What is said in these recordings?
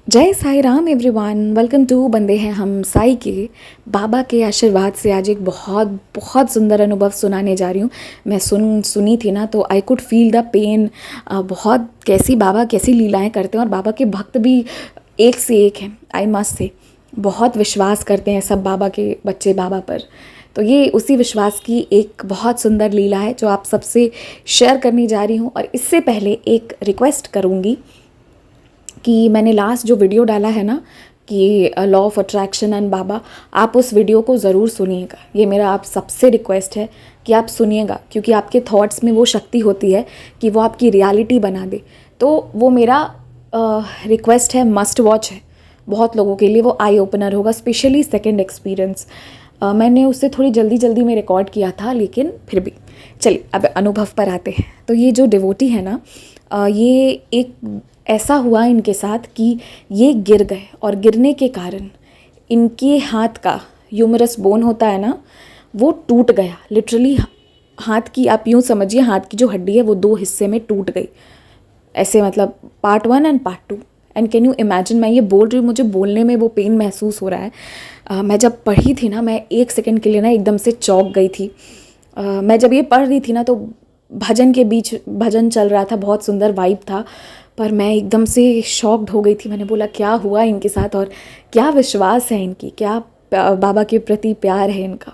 जय Sai Ram everyone, welcome to बंदे हैं हम साई के। बाबा के आशीर्वाद से आज एक बहुत बहुत सुंदर अनुभव सुनाने जा रही हूँ। मैं सुनी थी ना, तो I could feel the pain. बहुत कैसी बाबा कैसी लीलाएं करते हैं, और बाबा के भक्त भी एक से एक हैं। आई मस्ट से बहुत विश्वास करते हैं सब बाबा के बच्चे बाबा पर। तो ये उसी विश्वास की एक बहुत सुंदर लीला है जो आप सबसे शेयर करने जा रही हूँ। और इससे पहले एक रिक्वेस्ट करूँगी कि मैंने लास्ट जो वीडियो डाला है ना कि लॉ ऑफ अट्रैक्शन एंड बाबा, आप उस वीडियो को ज़रूर सुनिएगा। ये मेरा आप सबसे रिक्वेस्ट है कि आप सुनिएगा, क्योंकि आपके थॉट्स में वो शक्ति होती है कि वो आपकी रियलिटी बना दे। तो वो मेरा रिक्वेस्ट है, मस्ट वॉच है। बहुत लोगों के लिए वो आई ओपनर होगा, स्पेशली सेकेंड एक्सपीरियंस। मैंने उससे थोड़ी जल्दी जल्दी में रिकॉर्ड किया था, लेकिन फिर भी चलिए अब अनुभव पर आते हैं। तो ये जो डिवोटी है ना, ये एक ऐसा हुआ इनके साथ कि ये गिर गए, और गिरने के कारण इनके हाथ का ह्यूमरस बोन होता है ना, वो टूट गया। लिटरली हाथ की, आप यूँ समझिए, हाथ की जो हड्डी है वो दो हिस्से में टूट गई। ऐसे मतलब part 1 and part 2। And can you imagine, मैं ये बोल रही हूँ, मुझे बोलने में वो पेन महसूस हो रहा है। मैं जब पढ़ी थी ना, मैं एक सेकंड के लिए ना एकदम से चौंक गई थी। मैं जब ये पढ़ रही थी ना, तो भजन के बीच भजन चल रहा था, बहुत सुंदर वाइब था, पर मैं एकदम से शॉक्ड हो गई थी। मैंने बोला क्या हुआ इनके साथ, और क्या विश्वास है इनकी, क्या बाबा के प्रति प्यार है इनका।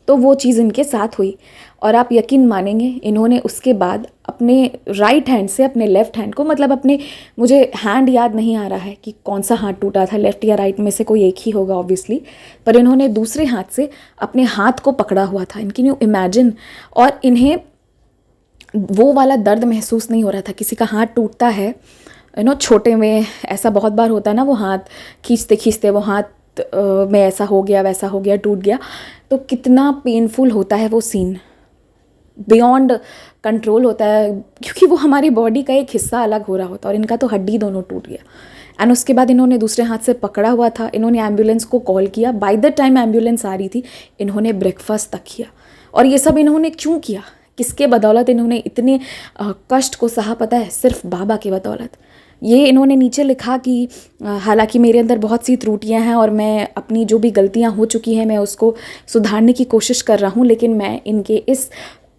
तो वो चीज़ इनके साथ हुई, और आप यकीन मानेंगे, इन्होंने उसके बाद अपने राइट हैंड से अपने लेफ़्ट हैंड को, मतलब अपने, मुझे हैंड याद नहीं आ रहा है कि कौन सा हाथ टूटा था, लेफ़्ट या राइट में से कोई एक ही होगा ऑब्वियसली, पर इन्होंने दूसरे हाथ से अपने हाथ को पकड़ा हुआ था। इनकी न्यू इमेजिन, और इन्हें वो वाला दर्द महसूस नहीं हो रहा था। किसी का हाथ टूटता है छोटे में, ऐसा बहुत बार होता है ना, वो हाथ खींचते खींचते वो हाथ में ऐसा हो गया, वैसा हो गया, टूट गया, तो कितना पेनफुल होता है वो सीन, बियॉन्ड कंट्रोल होता है, क्योंकि वो हमारी बॉडी का एक हिस्सा अलग हो रहा होता है, और इनका तो हड्डी दोनों टूट गया। एंड उसके बाद इन्होंने दूसरे हाथ से पकड़ा हुआ था, इन्होंने एम्बुलेंस को कॉल किया। बाय द टाइम एम्बुलेंस आ रही थी, इन्होंने ब्रेकफास्ट तक किया। और ये सब इन्होंने क्यों किया, किसके बदौलत इन्होंने इतने कष्ट को सहा, पता है? सिर्फ बाबा की बदौलत। ये इन्होंने नीचे लिखा कि हालांकि मेरे अंदर बहुत सी त्रुटियां हैं, और मैं अपनी जो भी गलतियां हो चुकी हैं मैं उसको सुधारने की कोशिश कर रहा हूं, लेकिन मैं इनके इस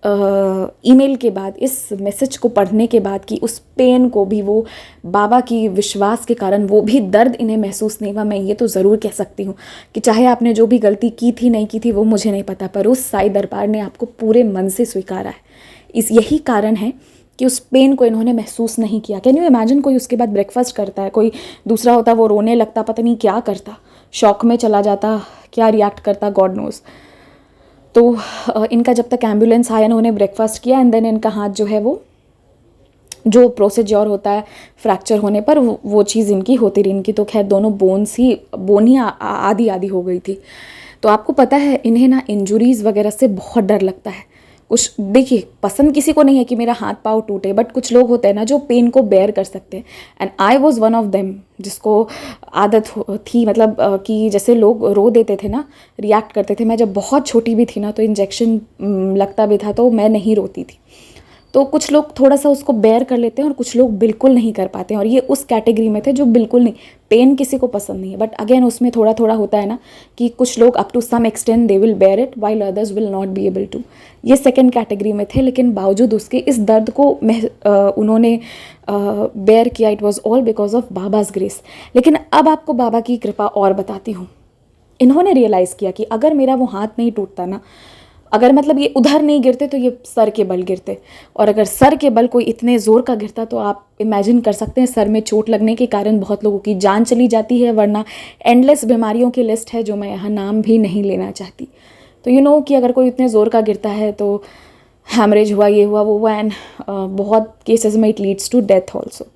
ईमेल के बाद, इस मैसेज को पढ़ने के बाद, कि उस पेन को भी, वो बाबा की विश्वास के कारण वो भी दर्द इन्हें महसूस नहीं हुआ। मैं ये तो ज़रूर कह सकती हूँ कि चाहे आपने जो भी गलती की थी नहीं की थी वो मुझे नहीं पता, पर उस साईं दरबार ने आपको पूरे मन से स्वीकारा है। यही कारण है कि उस पेन को इन्होंने महसूस नहीं किया। कैन यू इमेजिन, कोई उसके बाद ब्रेकफास्ट करता है, कोई दूसरा होता वो रोने लगता, पता नहीं क्या करता, शॉक में चला जाता, क्या रिएक्ट करता, गॉड नोज़। तो इनका जब तक एम्बुलेंस आया, इन्होंने ब्रेकफास्ट किया, एंड देन इनका हाथ जो है वो, जो प्रोसीजर होता है फ्रैक्चर होने पर, वो चीज़ इनकी होती रही। इनकी तो खैर दोनों बोन ही आधी आधी हो गई थी। तो आपको पता है, इन्हें ना इंजुरीज़ वगैरह से बहुत डर लगता है। कुछ देखिए, पसंद किसी को नहीं है कि मेरा हाथ पाँव टूटे, बट कुछ लोग होते हैं ना जो पेन को बेयर कर सकते हैं, and I was one of them, जिसको आदत थी, मतलब कि जैसे लोग रो देते थे ना, रिएक्ट करते थे। मैं जब बहुत छोटी भी थी ना, तो इंजेक्शन लगता भी था तो मैं नहीं रोती थी। तो कुछ लोग थोड़ा सा उसको बेयर कर लेते हैं, और कुछ लोग बिल्कुल नहीं कर पाते हैं, और ये उस कैटेगरी में थे जो बिल्कुल नहीं, पेन किसी को पसंद नहीं है, बट अगेन उसमें थोड़ा थोड़ा होता है ना कि कुछ लोग up to some extent they will bear it while others will not be able to. ये सेकेंड कैटेगरी में थे, लेकिन बावजूद उसके इस दर्द को उन्होंने बेयर किया। It was all because of Baba's grace. लेकिन अब आपको बाबा की कृपा और बताती हूँ। इन्होंने रियलाइज़ किया कि अगर मेरा वो हाथ नहीं टूटता ना, अगर मतलब ये उधर नहीं गिरते तो ये सर के बल गिरते, और अगर सर के बल कोई इतने ज़ोर का गिरता तो आप इमेजिन कर सकते हैं, सर में चोट लगने के कारण बहुत लोगों की जान चली जाती है, वरना एंडलेस बीमारियों की लिस्ट है जो मैं यहाँ नाम भी नहीं लेना चाहती। तो यू नो कि अगर कोई इतने ज़ोर का गिरता है तो हैमरेज हुआ, ये हुआ, वो हुआ, एंड बहुत केसेस में it leads to death also.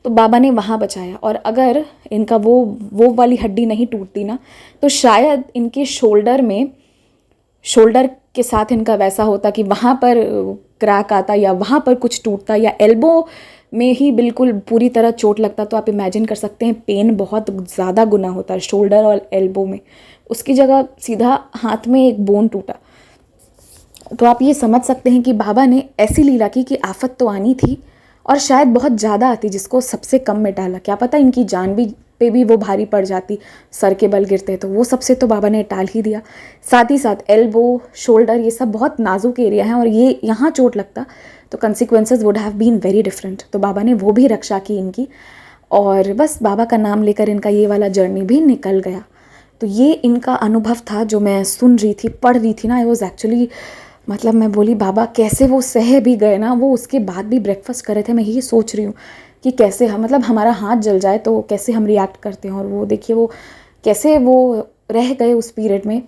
तो बाबा ने वहाँ बचाया, और अगर इनका वो वाली हड्डी नहीं टूटती ना, तो शायद इनके शोल्डर के साथ इनका वैसा होता कि वहाँ पर क्रैक आता, या वहाँ पर कुछ टूटता, या एल्बो में ही बिल्कुल पूरी तरह चोट लगता। तो आप इमेजिन कर सकते हैं, पेन बहुत ज़्यादा गुना होता है शोल्डर और एल्बो में। उसकी जगह सीधा हाथ में एक बोन टूटा। तो आप ये समझ सकते हैं कि बाबा ने ऐसी लीला की कि आफत तो आनी थी, और शायद बहुत ज़्यादा आती जिसको सबसे कम में टाला, क्या पता इनकी जान भी पे भी वो भारी पड़ जाती, सर के बल गिरते, तो वो सबसे तो बाबा ने टाल ही दिया। साथ ही साथ एल्बो, शोल्डर, ये सब बहुत नाजुक एरिया है और ये यहाँ चोट लगता तो consequences would have been very different. तो बाबा ने वो भी रक्षा की इनकी, और बस बाबा का नाम लेकर इनका ये वाला जर्नी भी निकल गया। तो ये इनका अनुभव था जो मैं सुन रही थी, पढ़ रही थी ना। आई वॉज एक्चुअली, मतलब मैं बोली बाबा कैसे वो सह भी गए ना, वो उसके बाद भी ब्रेकफास्ट कर रहे थे। मैं यही सोच रही हूँ कि कैसे हम, मतलब हमारा हाथ जल जाए तो कैसे हम रिएक्ट करते हैं, और वो देखिए वो कैसे वो रह गए उस पीरियड में।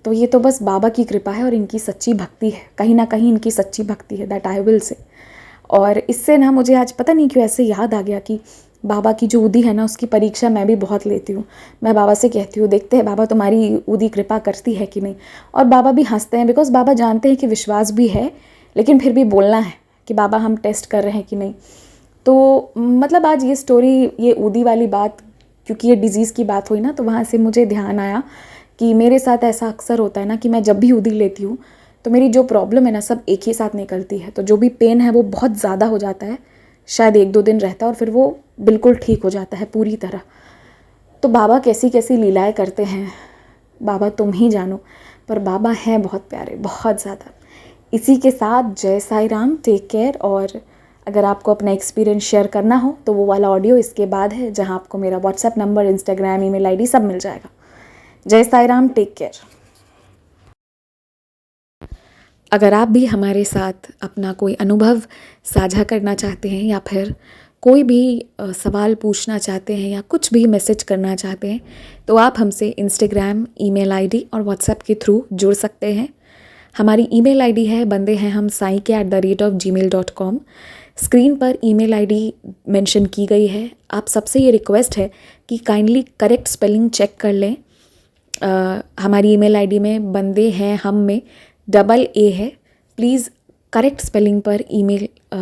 तो ये तो बस बाबा की कृपा है और इनकी सच्ची भक्ति है, कहीं ना कहीं इनकी सच्ची भक्ति है, दैट आई विल से। और इससे ना मुझे आज पता नहीं क्यों ऐसे याद आ गया कि बाबा की जो उदी है ना, उसकी परीक्षा मैं भी बहुत लेती हूँ। मैं बाबा से कहती हूँ, देखते हैं बाबा तुम्हारी उदी कृपा करती है कि नहीं। और बाबा भी हंसते हैं, बिकॉज बाबा जानते हैं कि विश्वास भी है, लेकिन फिर भी बोलना है कि बाबा हम टेस्ट कर रहे हैं कि नहीं। तो मतलब आज ये स्टोरी, ये उदी वाली बात, क्योंकि ये डिज़ीज़ की बात हुई ना, तो वहाँ से मुझे ध्यान आया कि मेरे साथ ऐसा अक्सर होता है ना कि मैं जब भी उदी लेती हूँ तो मेरी जो प्रॉब्लम है ना, सब एक ही साथ निकलती है। तो जो भी पेन है वो बहुत ज़्यादा हो जाता है, शायद 1-2 दिन रहता है और फिर वो बिल्कुल ठीक हो जाता है पूरी तरह। तो बाबा कैसी कैसी लीलाएं करते हैं, बाबा तुम ही जानो, पर बाबा हैं बहुत प्यारे, बहुत ज़्यादा। इसी के साथ जय साई राम, टेक केयर। और अगर आपको अपना एक्सपीरियंस शेयर करना हो तो वो वाला ऑडियो इसके बाद है, जहाँ आपको मेरा WhatsApp number, Instagram, email ID सब मिल जाएगा। जय साई राम, टेक केयर। अगर आप भी हमारे साथ अपना कोई अनुभव साझा करना चाहते हैं, या फिर कोई भी सवाल पूछना चाहते हैं, या कुछ भी मैसेज करना चाहते हैं, तो आप हमसे इंस्टाग्राम, ईमेल आईडी और व्हाट्सएप के थ्रू जुड़ सकते हैं। हमारी ईमेल आईडी है bandeheham@gmail.com। स्क्रीन पर ईमेल आईडी मेंशन की गई है। आप सबसे ये रिक्वेस्ट है कि काइंडली करेक्ट स्पेलिंग चेक कर लें। हमारी ईमेल आईडी में बंदे हैं हम में डबल ए है। प्लीज़ करेक्ट स्पेलिंग पर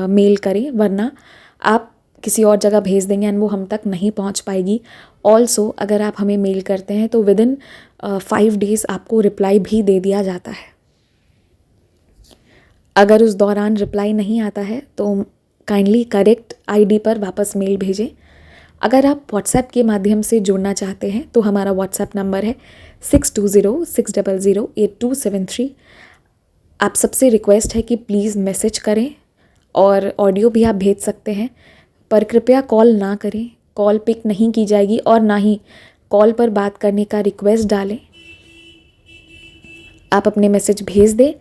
मेल करें, वरना आप किसी और जगह भेज देंगे एंड वो हम तक नहीं पहुंच पाएगी। ऑल्सो अगर आप हमें मेल करते हैं तो विदिन 5 डेज़ आपको रिप्लाई भी दे दिया जाता है। अगर उस दौरान रिप्लाई नहीं आता है तो काइंडली करेक्ट आईडी पर वापस मेल भेजें। अगर आप व्हाट्सएप के माध्यम से जुड़ना चाहते हैं तो हमारा व्हाट्सएप नंबर है 6206008273। आप सबसे रिक्वेस्ट है कि प्लीज़ मैसेज करें, और ऑडियो भी आप भेज सकते हैं, पर कृपया कॉल ना करें। कॉल पिक नहीं की जाएगी और ना ही कॉल पर बात करने का रिक्वेस्ट डालें। आप अपने मैसेज भेज दें,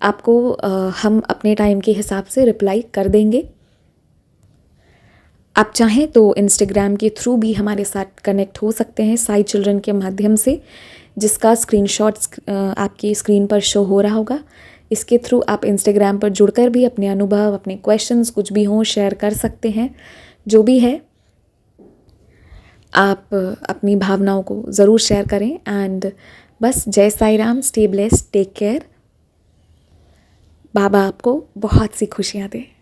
आपको हम अपने टाइम के हिसाब से रिप्लाई कर देंगे। आप चाहें तो इंस्टाग्राम के थ्रू भी हमारे साथ कनेक्ट हो सकते हैं, साई चिल्ड्रन के माध्यम से, जिसका स्क्रीनशॉट्स आपकी स्क्रीन पर शो हो रहा होगा। इसके थ्रू आप इंस्टाग्राम पर जुड़कर भी अपने अनुभव, अपने क्वेश्चंस कुछ भी हों, शेयर कर सकते हैं। जो भी है, आप अपनी भावनाओं को ज़रूर शेयर करें। एंड बस जय Sai Ram, stay blessed, take care. Baba आपको बहुत सी खुशियाँ दें।